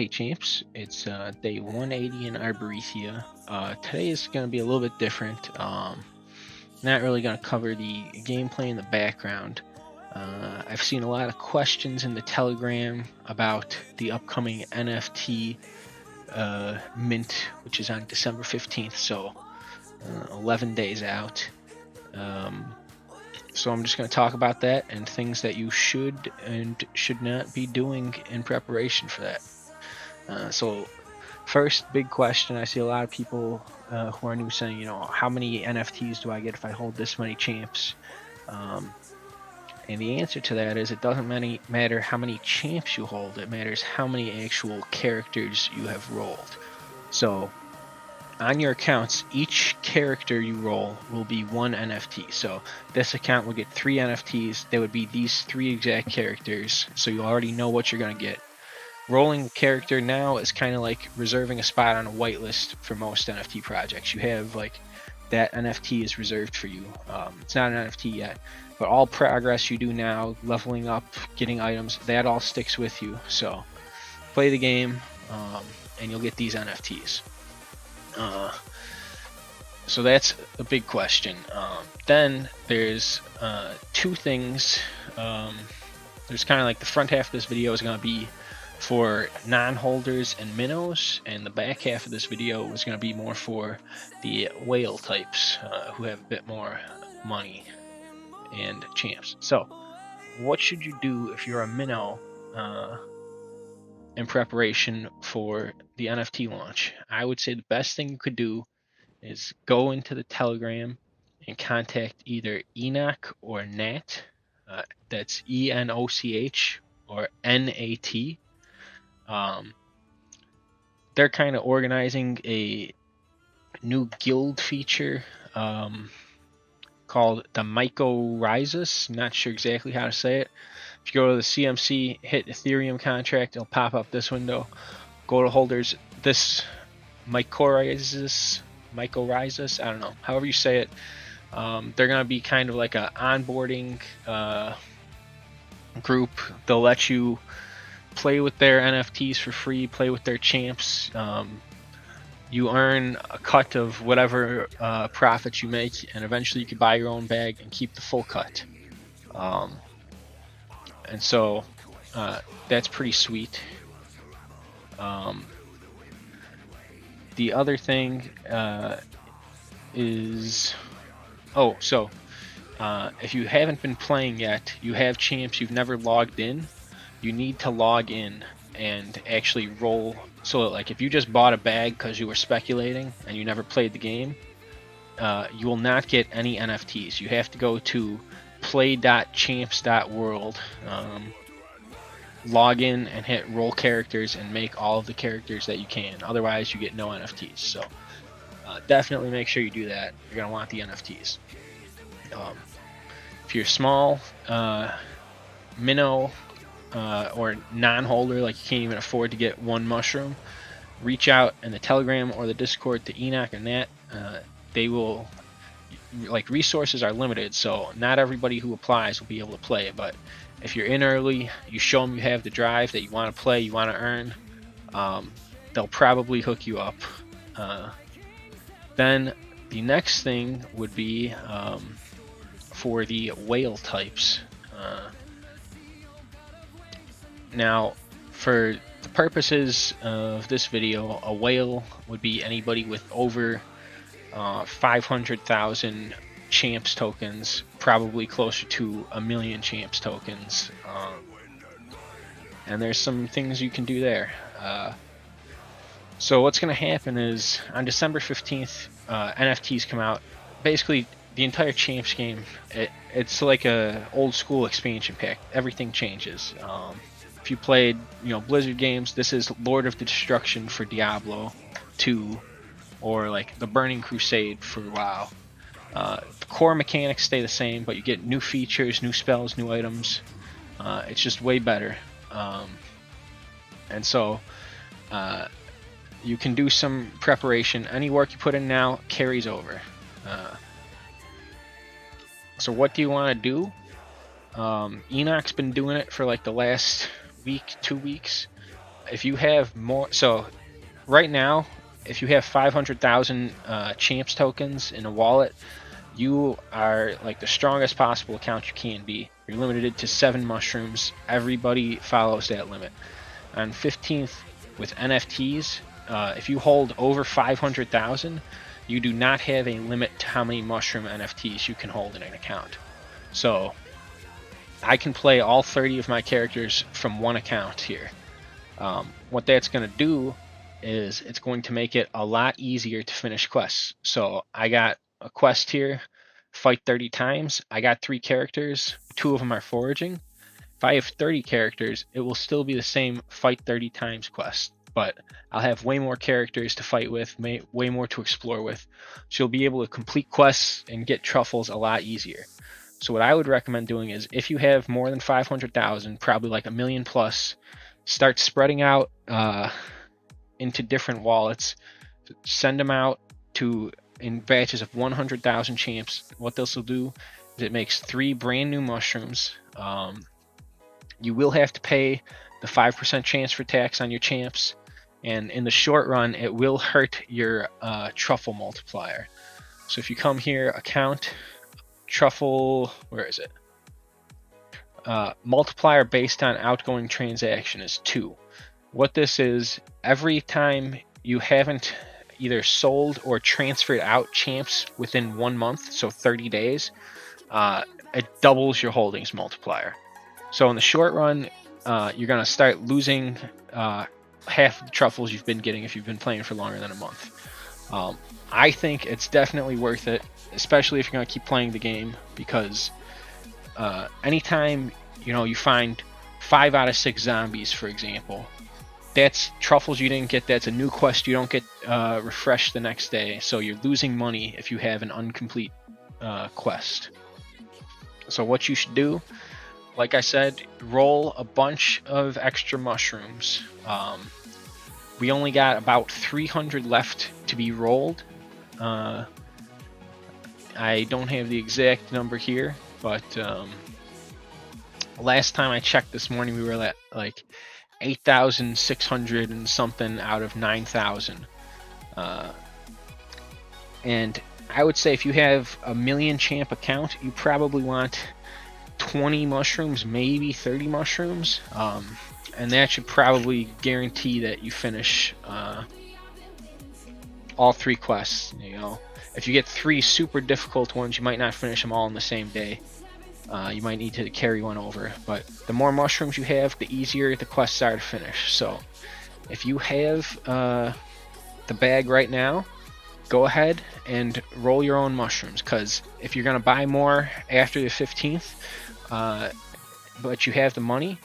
Hey Champs, it's day 180 in Arborethia. Today is going to be a little bit different. Not really going to cover the gameplay in the background. I've seen a lot of questions in the Telegram about the upcoming NFT mint, which is on December 15th, so 11 days out. So I'm just going to talk about that and things that you should and should not be doing in preparation for that. So first big question, I see a lot of people who are new saying, you know, how many NFTs do I get if I hold this many champs? And the answer to that is it doesn't matter how many champs you hold, it matters how many actual characters you have rolled. So on your accounts, each character you roll will be one NFT. So this account will get 3 NFTs. They would be these 3 exact characters, so you already know what you're going to get. Rolling a character now is kind of like reserving a spot on a whitelist for most NFT projects. You have like that NFT is reserved for you. It's not an NFT yet, but all progress you do now, leveling up, getting items, that all sticks with you. So play the game and you'll get these NFTs. So that's a big question. Then there's 2 things. There's kind of like the front half of this video is going to be for non-holders and minnows, and the back half of this video is going to be more for the whale types who have a bit more money and champs. So what should you do if you're a minnow in preparation for the NFT launch? I would say the best thing you could do is go into the Telegram and contact either Enoch or Nat. That's ENOCH or NAT. They're kind of organizing a new guild feature called the Mycorrhizas. Not sure exactly how to say it. If you go to the CMC, hit Ethereum contract, it'll pop up this window. Go to holders. This Mycorrhizas, I don't know, however you say it. They're going to be kind of like an onboarding group. They'll let you play with their NFTs for free, play with their champs. You earn a cut of whatever profits you make, and eventually you can buy your own bag and keep the full cut. And so that's pretty sweet. The other thing is, if you haven't been playing yet, you have champs, you've never logged in, you need to log in and actually roll. So like if you just bought a bag because you were speculating and you never played the game, you will not get any NFTs. You have to go to play.champs.world, log in and hit roll characters and make all of the characters that you can. Otherwise you get no NFTs. So definitely make sure you do that. You're going to want the NFTs. If you're small, minnow, or non-holder, like you can't even afford to get 1 mushroom, reach out in the Telegram or the Discord to Enoch and Nat. They will, like, resources are limited, so not everybody who applies will be able to play, but if you're in early, you show them you have the drive, that you want to play, you want to earn, they'll probably hook you up. Then the next thing would be for the whale types. Now, for the purposes of this video, a whale would be anybody with over 500,000 champs tokens, probably closer to 1 million champs tokens. And there's some things you can do there. So what's going to happen is on December 15th, NFTs come out. Basically, the entire champs game, it's like a old school expansion pack. Everything changes. If you played, Blizzard games, this is Lord of the Destruction for Diablo 2, or like the Burning Crusade for WoW. The core mechanics stay the same, but you get new features, new spells, new items. It's just way better. And so you can do some preparation. Any work you put in now carries over. So what do you want to do? Enoch's been doing it for like the last week, 2 weeks. if you have more, so right now, if you have 500,000 Champz tokens in a wallet, you are like the strongest possible account you can be. You're limited to 7 mushrooms. Everybody follows that limit. On 15th with NFTs, if you hold over 500,000, you do not have a limit to how many mushroom NFTs you can hold in an account. So I can play all 30 of my characters from one account here. What that's going to do is it's going to make it a lot easier to finish quests. So I got a quest here, fight 30 times. I got 3 characters, 2 of them are foraging. If I have 30 characters, it will still be the same fight 30 times quest, but I'll have way more characters to fight with, way more to explore with. So you'll be able to complete quests and get truffles a lot easier. So what I would recommend doing is, if you have more than 500,000, probably like a million plus, start spreading out into different wallets. Send them out in batches of 100,000 Champz. What this will do is it makes 3 brand new mushrooms. You will have to pay the 5% transfer tax on your Champz, and in the short run, it will hurt your truffle multiplier. So if you come here, account, truffle, where is it? Multiplier based on outgoing transaction is 2. What this is, every time you haven't either sold or transferred out Champz within 1 month, so 30 days, it doubles your holdings multiplier. So in the short run, you're going to start losing half of the truffles you've been getting if you've been playing for longer than a month. I think it's definitely worth it, especially if you're going to keep playing the game, because anytime you find 5 out of 6 zombies, for example, that's truffles you didn't get. That's a new quest you don't get refreshed the next day, so you're losing money if you have an incomplete quest. So what you should do, like I said, roll a bunch of extra mushrooms. We only got about 300 left to be rolled. I don't have the exact number here, but last time I checked this morning, we were at like 8,600 and something out of 9,000. And I would say if you have a million champ account, you probably want 20 mushrooms, maybe 30 mushrooms, and that should probably guarantee that you finish all 3 quests. If you get 3 super difficult ones, you might not finish them all in the same day. You might need to carry one over, but the more mushrooms you have, the easier the quests are to finish. So if you have the bag right now, go ahead and roll your own mushrooms, because if you're going to buy more after the 15th, but you have the money,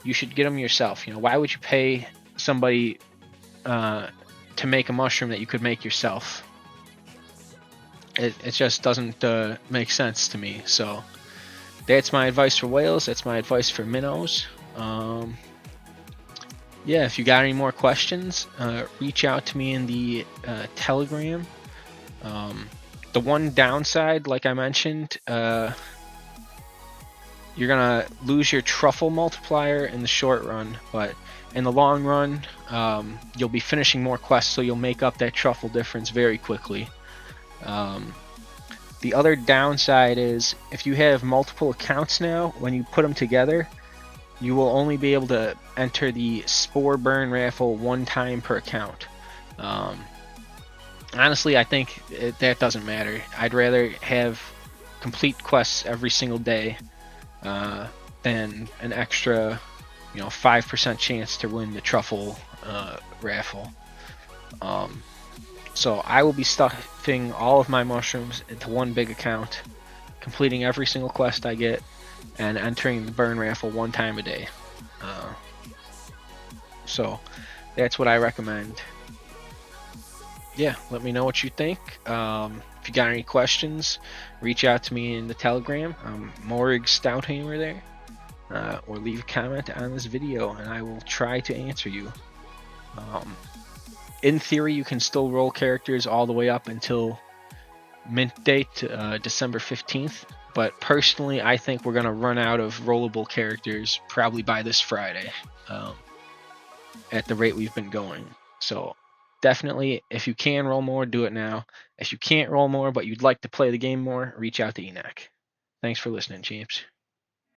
you should get them yourself. Why would you pay somebody to make a mushroom that you could make yourself? It just doesn't make sense to me. So that's my advice for whales. That's my advice for minnows. Yeah, if you got any more questions, reach out to me in the Telegram. The one downside, like I mentioned, you're gonna lose your truffle multiplier in the short run, but in the long run, you'll be finishing more quests, so you'll make up that truffle difference very quickly. The other downside is, if you have multiple accounts now, when you put them together, you will only be able to enter the spore burn raffle 1 time per account. Honestly, I think that doesn't matter. I'd rather have complete quests every single day than an extra 5% chance to win the truffle raffle. So I will be stuffing all of my mushrooms into one big account, completing every single quest I get, and entering the burn raffle 1 time a day. So that's what I recommend. Yeah, let me know what you think. If you got any questions, reach out to me in the Telegram. I'm Morrig Stouthammer there. Or leave a comment on this video and I will try to answer you. In theory, you can still roll characters all the way up until mint date, December 15th, but personally I think we're going to run out of rollable characters probably by this Friday. at the rate we've been going. So definitely, if you can roll more, do it now. If you can't roll more, but you'd like to play the game more, reach out to Enoch. Thanks for listening, Champs.